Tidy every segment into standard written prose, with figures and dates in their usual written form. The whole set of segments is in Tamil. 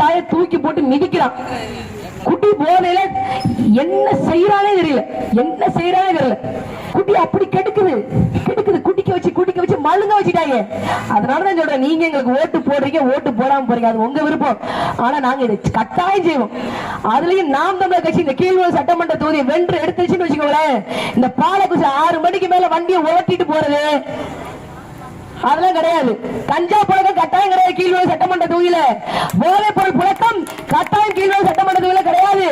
தாயை தூக்கி போட்டு மிதிக்கிறான். குட்டி போதையில என்ன செய்யறானே தெரியல, என்ன செய்யறானே தெரியல. குட்டி அப்படி கெடுக்குது கெடுக்குது, குட்டிக்க வச்சு மழுங்க வச்சுட்டாங்க. அதனாலதான் சொல்றேன், நீங்க எங்களுக்கு ஓட்டு போடுறீங்க, ஓட்டு போடாம போறீங்க, அது உங்க விருப்பம். ஆனா நாங்க இதை கட்டாயம் செய்வோம். அதுலயும் நாம் தமிழர் கட்சி இந்த கீழ்வளூர் சட்டமன்ற தொகுதியை வென்று எடுத்துச்சுன்னு வச்சுக்கோங்களேன், இந்த பாலக்குச்சி 6 மணிக்கு மேல வண்டியை ஓட்டிட்டு போறது அதெல்லாம் கிடையாது. கஞ்சா புழக்கம் கட்டாயம் கிடையாது கீழ்வளூர் சட்டமன்ற தொகுதியில. போதைப் பொருள் புழக்கம் கட்டாயம் கீழ்வளூர் சட்டமன்ற தொகுதியில கிடையாது.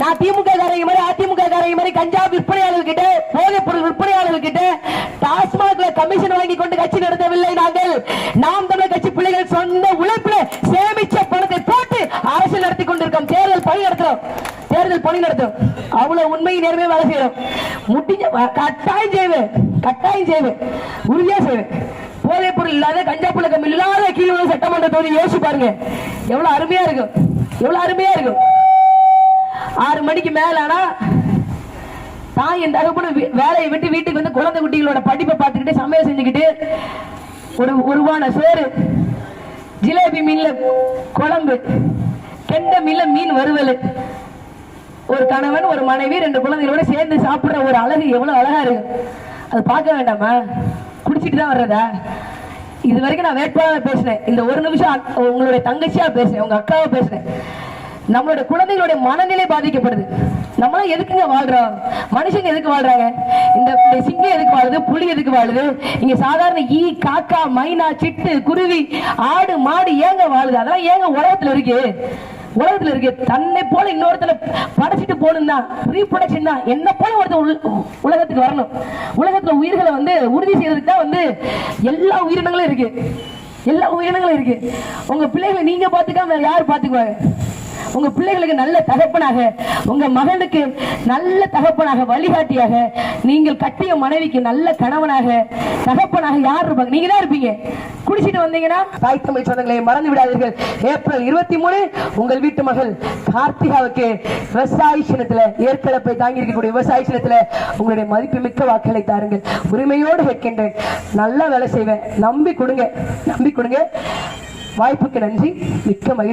நான் திமுக காரங்க மாதிரி அதிமுக காரங்க மாதிரி கஞ்சா விற்பனையாளர்கள் கிட்ட, போதைப் பொருள் விற்பனையாளர்கள் கிட்ட டாஸ்மாக்ல கமிஷன் வாங்கி கொண்டு கட்சி நடத்தவில்லை. நாங்கள் நாம் தமிழர் கட்சி பிள்ளைகள் சொந்த உழைப்புல சேமிச்ச பணத்தை போட்டு அரசியல் நடத்தி கொண்டிருக்கோம். தேர்தல் பணி நடத்தும். அவ்வளவு உண்மை நேர்மையா வேலை செய்யறோம். முடிஞ்ச கட்டாயம் செய்வேன், உறுதியா செய்வேன். போதைப் பொருள் இல்லாத, கஞ்சா புழக்கம் இல்லாத கீழ்வளூர் சட்டமன்ற தொகுதி யோசிச்சு பாருங்க, எவ்வளவு அருமையா இருக்கும், எவ்வளவு அருமையா இருக்கும். 6 மணிக்கு மேலானா தான் என் தகப்பன வேலையை விட்டு வீட்டுக்கு வந்து குழந்தை குட்டிகளோட படிப்பை பார்த்துக்கிட்டு சமையல் செஞ்சுக்கிட்டு ஒரு வான சோறு, ஜிலேபி மீன்ல குழம்பு, கெண்ட மீன்ல மீன் வறுவல், ஒரு கணவன் ஒரு மனைவி 2 குழந்தைகளோட சேர்ந்து சாப்பிடுற ஒரு அழகு எவ்வளவு அழகா இருக்கு. அது பார்க்க வேண்டாமா? குடிச்சிட்டு தான் வர்றதா? இது வரைக்கும் நான் வேட்பாளர் பேசினேன், இந்த ஒரு நிமிஷம் உங்களுடைய தங்கச்சியா பேசினேன், உங்க அக்காவை பேசினேன். நம்மளோட குழந்தைகளுடைய மனநிலை பாதிக்கப்படுது. நம்மளாம் எதுக்குங்க வாழ்றோம்? மனுஷங்க எதுக்கு வாழ்றாங்க? இந்த சிங்கம் எதுக்கு வாழுது? புலி எதுக்கு வாழுது? இங்க சாதாரண ஈ, காக்கா, மைனா, சிட்டு, குருவி, ஆடு, மாடு ஏங்க வாழுது? அதெல்லாம் ஏங்க உலகத்துல இருக்கு? தன்னை போல இன்னொருத்தர படைச்சிட்டு போகணும் தான், ரீப்ரொடக்ஷன் தான். என்ன போல ஒருத்தர் உலகத்துக்கு வரணும். உலகத்துல உயிர்களை உறுதி செய்யறதுக்கு தான் எல்லா உயிரினங்களும் இருக்கு. உங்க பிள்ளைகளை நீங்க பாத்துக்காம யாரு பாத்துக்குவாங்க? உங்க பிள்ளைகளுக்கு நல்ல தகப்பனாக, உங்க மகனுக்கு நல்ல தகப்பனாக, வழிகாட்டியாக, நீங்கள் கட்டிய மனைவிக்கு நல்ல கணவனாக, தகப்பனாக யார் இருப்பாங்க? நீங்க தான் இருப்பீங்க. குடிச்சிட்டு வந்தீங்கன்னா தாய் தமிழ் சொந்தங்களை மறந்து விடாதீர்கள். ஏப்ரல் 23 உங்கள் வீட்டு மகள் கார்த்திகாவுக்கு விவசாய சின்னத்துல, ஏற்கனவே தாங்கி இருக்கக்கூடிய விவசாய சின்னத்துல உங்களுடைய மதிப்பு மிக்க வாக்களை தாருங்கள். உரிமையோடு கேட்கின்றேன். நல்லா வேலை செய்வேன், நம்பி கொடுங்க. வாய்ப்புக்கு நன்றி. மிக்க மகிழ்ச்சி.